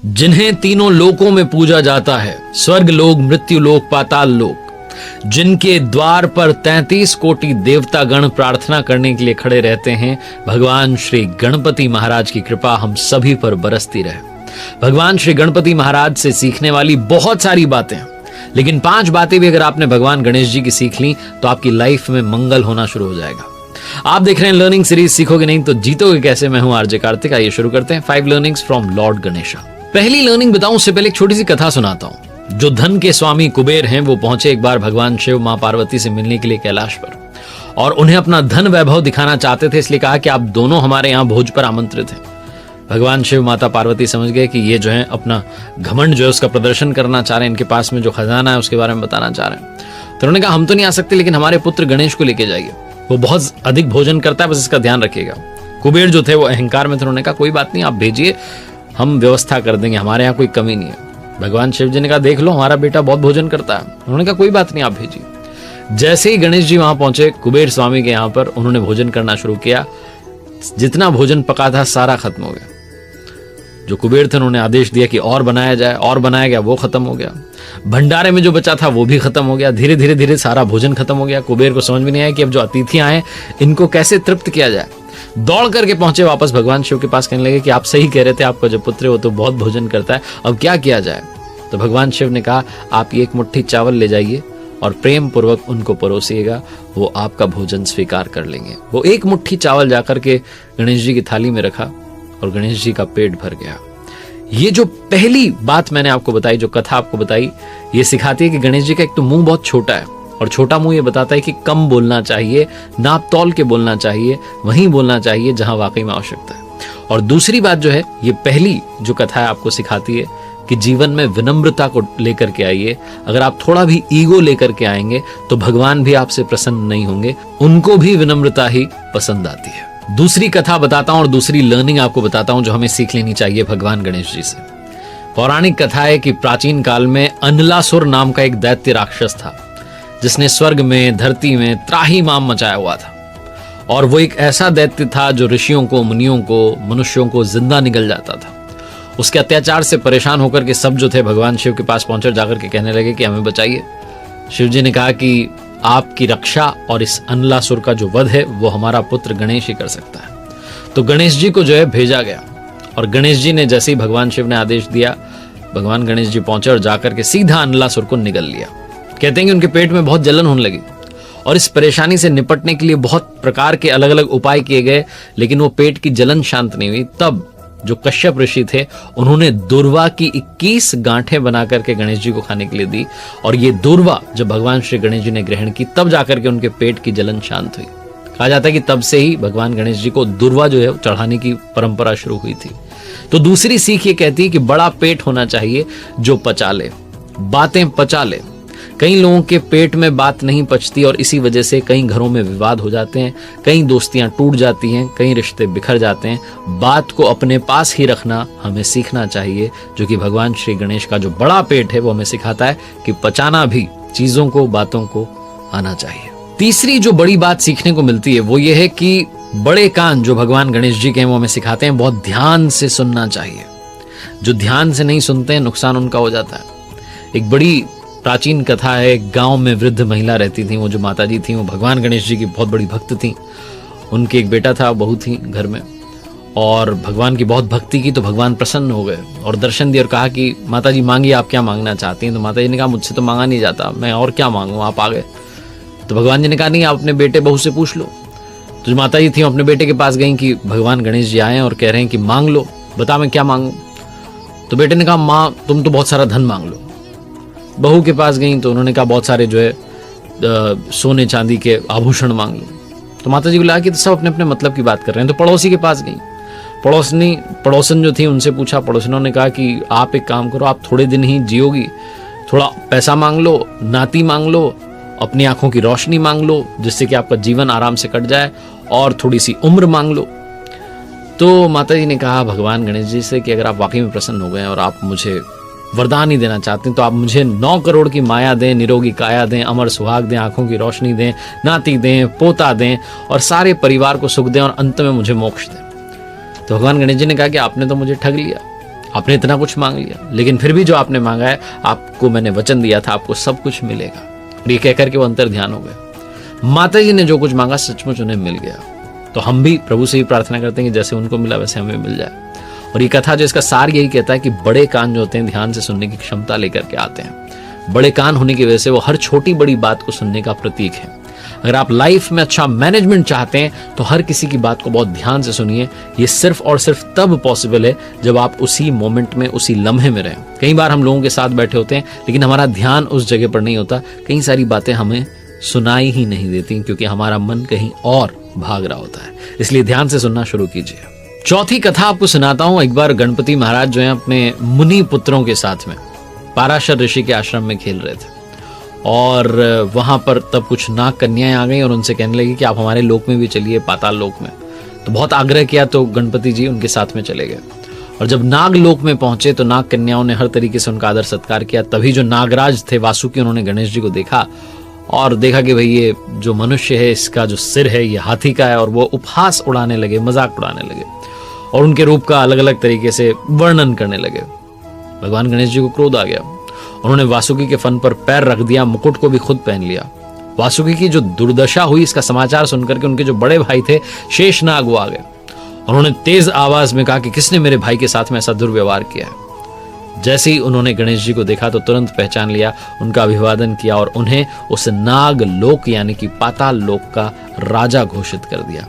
जिन्हें तीनों लोकों में पूजा जाता है, स्वर्ग लोक, मृत्यु लोक, पाताल लोक, जिनके द्वार पर 33 कोटि देवता गण प्रार्थना करने के लिए खड़े रहते हैं, भगवान श्री गणपति महाराज की कृपा हम सभी पर बरसती रहे। भगवान श्री गणपति महाराज से सीखने वाली बहुत सारी बातें हैं, लेकिन 5 बातें भी अगर आपने भगवान गणेश जी की सीख ली तो आपकी लाइफ में मंगल होना शुरू हो जाएगा। आप देख रहे हैं लर्निंग सीरीज सीखोगे नहीं तो जीतोगे कैसे। मैं हूं आरजे कार्तिक। आइए शुरू करते हैं 5 लर्निंग्स फ्रॉम लॉर्ड गणेशा। पहली लर्निंग बताऊं उससे पहले एक छोटी सी कथा सुनाता हूं। जो धन के स्वामी कुबेर हैं वो पहुंचे एक बार भगवान शिव मां पार्वती से मिलने के लिए कैलाश पर, और उन्हें अपना धन वैभव दिखाना चाहते थे, इसलिए कहा कि आप दोनों हमारे यहाँ भोज पर आमंत्रित हैं। भगवान शिव माता पार्वती समझ गए कि ये जो है अपना घमंड जो है उसका प्रदर्शन करना चाह रहे हैं, इनके पास में जो खजाना है उसके बारे में बताना चाह रहे हैं। तो उन्होंने कहा हम तो नहीं आ सकते, लेकिन हमारे पुत्र गणेश को लेके जाइए, वो बहुत अधिक भोजन करता है, बस इसका ध्यान रखिएगा। कुबेर जो थे वो अहंकार में थे, उन्होंने कहा कोई बात नहीं, आप भेजिए, हम व्यवस्था कर देंगे, हमारे यहाँ कोई कमी नहीं है। भगवान शिव जी ने कहा देख लो हमारा बेटा बहुत भोजन करता है। उन्होंने कहा कोई बात नहीं, आप भेजिए। जैसे ही गणेश जी वहां पहुंचे कुबेर स्वामी के यहाँ पर, उन्होंने भोजन करना शुरू किया। जितना भोजन पका था सारा खत्म हो गया। जो कुबेर थे उन्होंने आदेश दिया कि और बनाया जाए, और बनाया गया, वो खत्म हो गया। भंडारे में जो बचा था वो भी खत्म हो गया। धीरे धीरे धीरे सारा भोजन खत्म हो गया। कुबेर को समझ में नहीं आया कि अब जो अतिथि आए इनको कैसे तृप्त किया जाए। दौड़ करके पहुंचे वापस भगवान शिव के पास, कहने लगे कि आप सही कह रहे थे, आपका जो पुत्र है वो तो बहुत भोजन करता है, अब क्या किया जाए। तो भगवान शिव ने कहा आप ये 1 मुट्ठी चावल ले जाइए और प्रेम पूर्वक उनको परोसिएगा, वो आपका भोजन स्वीकार कर लेंगे। वो 1 मुट्ठी चावल जाकर के गणेश जी की थाली में रखा और गणेश जी का पेट भर गया। ये जो पहली बात मैंने आपको बताई, जो कथा आपको बताई, ये सिखाती है कि गणेश जी का एक तो मुंह बहुत छोटा है, और छोटा मुंह ये बताता है कि कम बोलना चाहिए, नाप तौल के बोलना चाहिए, वहीं बोलना चाहिए जहां वाकई में आवश्यकता है। और दूसरी बात जो है, ये पहली जो कथा है आपको सिखाती है कि जीवन में विनम्रता को लेकर के आइए। अगर आप थोड़ा भी ईगो लेकर के आएंगे तो भगवान भी आपसे प्रसन्न नहीं होंगे, उनको भी विनम्रता ही पसंद आती है। दूसरी कथा बताता हूं और दूसरी लर्निंग आपको बताता हूं जो हमें सीख लेनी चाहिए भगवान गणेश जी से। पौराणिक कथा है कि प्राचीन काल में अनलासुर नाम का एक दैत्य राक्षस था, जिसने स्वर्ग में, धरती में त्राहिमाम मचाया हुआ था। और वो एक ऐसा दैत्य था जो ऋषियों को, मुनियों को, मनुष्यों को जिंदा निगल जाता था। उसके अत्याचार से परेशान होकर के सब जो थे भगवान शिव के पास पहुंचे, जाकर के कहने लगे कि हमें बचाइए। शिव जी ने कहा कि आपकी रक्षा और इस अनलासुर का जो वध है वो हमारा पुत्र गणेश ही कर सकता है। तो गणेश जी को जो है भेजा गया, और गणेश जी ने जैसे ही भगवान शिव ने आदेश दिया, भगवान गणेश जी पहुंचे और जाकर के सीधा अनलासुर को निगल लिया। कहते हैं कि उनके पेट में बहुत जलन होने लगी, और इस परेशानी से निपटने के लिए बहुत प्रकार के अलग अलग उपाय किए गए, लेकिन वो पेट की जलन शांत नहीं हुई। तब जो कश्यप ऋषि थे उन्होंने दूर्वा की 21 गांठें बना करके गणेश जी को खाने के लिए दी, और ये दूर्वा जब भगवान श्री गणेश जी ने ग्रहण की तब जाकर के उनके पेट की जलन शांत हुई। कहा जाता है कि तब से ही भगवान गणेश जी को दूर्वा जो है चढ़ाने की परंपरा शुरू हुई थी। तो दूसरी सीख ये कहती है कि बड़ा पेट होना चाहिए जो पचा ले, बातें पचा ले। कई लोगों के पेट में बात नहीं पचती और इसी वजह से कई घरों में विवाद हो जाते हैं, कई दोस्तियां टूट जाती हैं, कई रिश्ते बिखर जाते हैं। बात को अपने पास ही रखना हमें सीखना चाहिए, जो कि भगवान श्री गणेश का जो बड़ा पेट है वो हमें सिखाता है कि पचाना भी चीजों को, बातों को आना चाहिए। तीसरी जो बड़ी बात सीखने को मिलती है वो ये है कि बड़े कान जो भगवान गणेश जी के हैं वो हमें सिखाते हैं बहुत ध्यान से सुनना चाहिए। जो ध्यान से नहीं सुनते हैं नुकसान उनका हो जाता है। एक बड़ी प्राचीन कथा है, एक गांव में वृद्ध महिला रहती थी। वो जो माता जी थी वो भगवान गणेश जी की बहुत बड़ी भक्त थी। उनके एक बेटा था, बहू थी घर में, और भगवान की बहुत भक्ति की तो भगवान प्रसन्न हो गए और दर्शन दिए और कहा कि माता जी मांगिए, आप क्या मांगना चाहती हैं। तो माता जी ने कहा मुझसे तो मांगा नहीं जाता, मैं और क्या मांगूं, आप आ गए। तो भगवान जी ने कहा नहीं, आप अपने बेटे बहू से पूछ लो। तो जो माता जी थी अपने बेटे के पास गई कि भगवान गणेश जी आए और कह रहे हैं कि मांग लो, बता मैं क्या मांगू। तो बेटे ने कहा माँ तुम तो बहुत सारा धन मांग लो। बहू के पास गई तो उन्होंने कहा बहुत सारे जो है सोने चांदी के आभूषण मांग लो। तो माता जी को लगा कि तो सब अपने अपने मतलब की बात कर रहे हैं। तो पड़ोसी के पास गई, पड़ोसन जो थी उनसे पूछा। पड़ोसनों ने कहा कि आप एक काम करो, आप थोड़े दिन ही जियोगी, थोड़ा पैसा मांग लो, नाती मांग लो, अपनी आंखों की रोशनी मांग लो जिससे कि आपका जीवन आराम से कट जाए, और थोड़ी सी उम्र मांग लो। तो माता जी ने कहा भगवान गणेश जी से कि अगर आप वाकई में प्रसन्न हो गए और आप मुझे वरदान ही देना चाहते हैं तो आप मुझे 9 करोड़ की माया दें, निरोगी काया दें, अमर सुहाग दें, आंखों की रोशनी दें, नाती दें, पोता दें, और सारे परिवार को सुख दें, और अंत में मुझे मोक्ष दें। तो भगवान गणेश जी ने कहा कि आपने तो मुझे ठग लिया, आपने इतना कुछ मांग लिया, लेकिन फिर भी जो आपने मांगा है, आपको मैंने वचन दिया था आपको सब कुछ मिलेगा। और ये कहकर के वो अंतर ध्यान हो गए। माता जी ने जो कुछ मांगा सचमुच उन्हें मिल गया। तो हम भी प्रभु से ही प्रार्थना करते हैं कि जैसे उनको मिला वैसे हमें मिल जाए। और ये कथा जो इसका सार यही कहता है कि बड़े कान जो होते हैं ध्यान से सुनने की क्षमता लेकर के आते हैं। बड़े कान होने की वजह से वो हर छोटी बड़ी बात को सुनने का प्रतीक है। अगर आप लाइफ में अच्छा मैनेजमेंट चाहते हैं तो हर किसी की बात को बहुत ध्यान से सुनिए। ये सिर्फ और सिर्फ तब पॉसिबल है जब आप उसी मोमेंट में, उसी लम्हे में रहें। कई बार हम लोगों के साथ बैठे होते हैं लेकिन हमारा ध्यान उस जगह पर नहीं होता। कई सारी बातें हमें सुनाई ही नहीं देती क्योंकि हमारा मन कहीं और भाग रहा होता है। इसलिए ध्यान से सुनना शुरू कीजिए। चौथी कथा आपको सुनाता हूं। एक बार गणपति महाराज जो है अपने मुनि पुत्रों के साथ में पाराशर ऋषि के आश्रम में खेल रहे थे और वहां पर तब कुछ नाग कन्याएं आ गई और उनसे कहने लगी कि आप हमारे लोक में भी चलिए, पाताल लोक में। तो बहुत आग्रह किया तो गणपति जी उनके साथ में चले गए। और जब नाग लोक में पहुंचे तो नाग कन्याओं ने हर तरीके से उनका आदर सत्कार किया। तभी जो नागराज थे वासुकी, उन्होंने गणेश जी को देखा और देखा कि भाई ये जो मनुष्य है इसका जो सिर है ये हाथी का है। और वो उपहास उड़ाने लगे, मजाक उड़ाने लगे और उनके रूप का अलग अलग तरीके से वर्णन करने लगे। भगवान गणेश जी को क्रोध आ गया। उन्होंने वासुकी के फन पर पैर रख दिया, मुकुट को भी खुद पहन लिया। वासुकी की जो दुर्दशा हुई इसका समाचार सुनकर के उनके जो बड़े भाई थे शेषनाग वो आ गए। उन्होंने तेज आवाज में कहा कि किसने मेरे भाई के साथ में ऐसा दुर्व्यवहार किया है। जैसे ही उन्होंने गणेश जी को देखा तो तुरंत पहचान लिया, उनका अभिवादन किया और उन्हें उस नाग लोक यानी कि पाताल लोक का राजा घोषित कर दिया।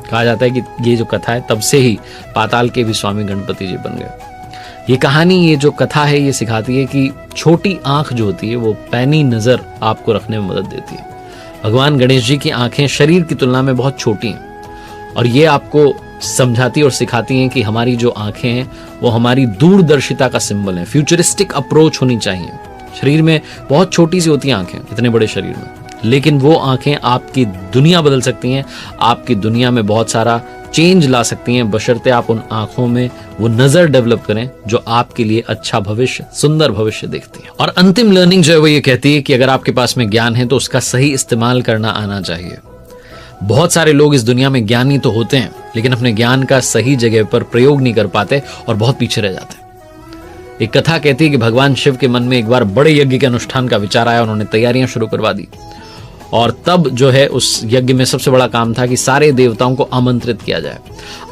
कहा जाता है कि ये जो कथा है तब से ही पाताल के भी स्वामी गणपति जी बन गए। ये कहानी, ये जो कथा है ये सिखाती है कि छोटी आंख जो होती है वो पैनी नजर आपको रखने में मदद देती है। भगवान गणेश जी की आंखें शरीर की तुलना में बहुत छोटी हैं और ये आपको समझाती और सिखाती हैं कि हमारी जो आंखें हैं वो हमारी दूरदर्शिता का सिंबल है। फ्यूचरिस्टिक अप्रोच होनी चाहिए। शरीर में बहुत छोटी सी होती हैं आंखें इतने बड़े शरीर में, लेकिन वो आंखें आपकी दुनिया बदल सकती हैं, आपकी दुनिया में बहुत सारा चेंज ला सकती हैं, बशर्ते आप उन आंखों में वो नजर डेवलप करें जो आपके लिए अच्छा भविष्य, सुंदर भविष्य देखती है। और अंतिम लर्निंग जो है वो ये कहती है कि अगर आपके पास में ज्ञान है तो उसका सही इस्तेमाल करना आना चाहिए। बहुत सारे लोग इस दुनिया में ज्ञानी तो होते हैं लेकिन अपने ज्ञान का सही जगह पर प्रयोग नहीं कर पाते और बहुत पीछे रह जाते हैं। एक कथा कहती है कि भगवान शिव के मन में एक बार बड़े यज्ञ के अनुष्ठान का विचार आया। उन्होंने तैयारियां शुरू करवा दी और तब जो है उस यज्ञ में सबसे बड़ा काम था कि सारे देवताओं को आमंत्रित किया जाए।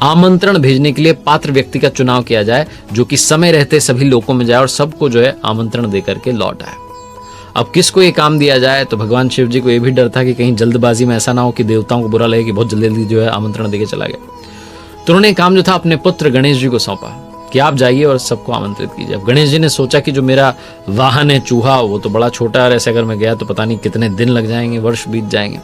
आमंत्रण भेजने के लिए पात्र व्यक्ति का चुनाव किया जाए जो कि समय रहते सभी लोकों में जाए और सबको जो है आमंत्रण देकर के लौट आए। अब किसको ये काम दिया जाए? तो भगवान शिव जी को ये भी डर था कि कहीं जल्दबाजी में ऐसा ना हो कि देवताओं को बुरा लगे कि बहुत जल्दी जो है आमंत्रण देके चला गया। तो उन्होंने काम जो था अपने पुत्र गणेश जी को सौंपा कि आप जाइए और सबको आमंत्रित कीजिए। अब गणेश जी ने सोचा कि जो मेरा वाहन है चूहा वो तो बड़ा छोटा है, ऐसे अगर मैं गया तो पता नहीं कितने दिन लग जाएंगे, वर्ष बीत जाएंगे।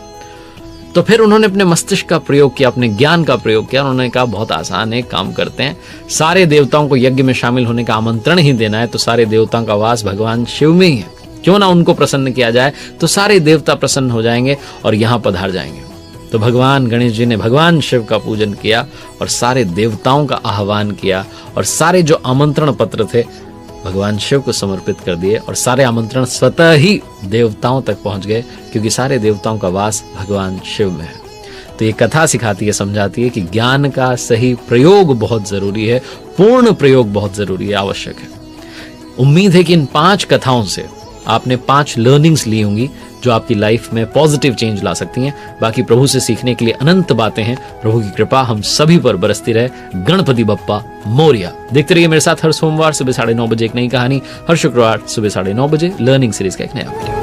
तो फिर उन्होंने अपने मस्तिष्क का प्रयोग किया, अपने ज्ञान का प्रयोग किया। उन्होंने कहा बहुत आसान है, काम करते हैं, सारे देवताओं को यज्ञ में शामिल होने का आमंत्रण ही देना है तो सारे देवताओं का वास भगवान शिव में ही है, क्यों ना उनको प्रसन्न किया जाए तो सारे देवता प्रसन्न हो जाएंगे और यहाँ पधार जाएंगे। तो भगवान गणेश जी ने भगवान शिव का पूजन किया और सारे देवताओं का आह्वान किया और सारे जो आमंत्रण पत्र थे भगवान शिव को समर्पित कर दिए और सारे आमंत्रण स्वतः ही देवताओं तक पहुंच गए क्योंकि सारे देवताओं का वास भगवान शिव में है। तो ये कथा सिखाती है, समझाती है कि ज्ञान का सही प्रयोग बहुत जरूरी है, पूर्ण प्रयोग बहुत जरूरी है, आवश्यक है। उम्मीद है कि इन 5 कथाओं से आपने 5 लर्निंग्स ली होंगी जो आपकी लाइफ में पॉजिटिव चेंज ला सकती हैं। बाकी प्रभु से सीखने के लिए अनंत बातें हैं। प्रभु की कृपा हम सभी पर बरसती रहे। गणपति बप्पा मोरिया। देखते रहिए मेरे साथ हर सोमवार सुबह 9:30 बजे एक नई कहानी, हर शुक्रवार सुबह 9:30 बजे लर्निंग सीरीज का एक नया वीडियो।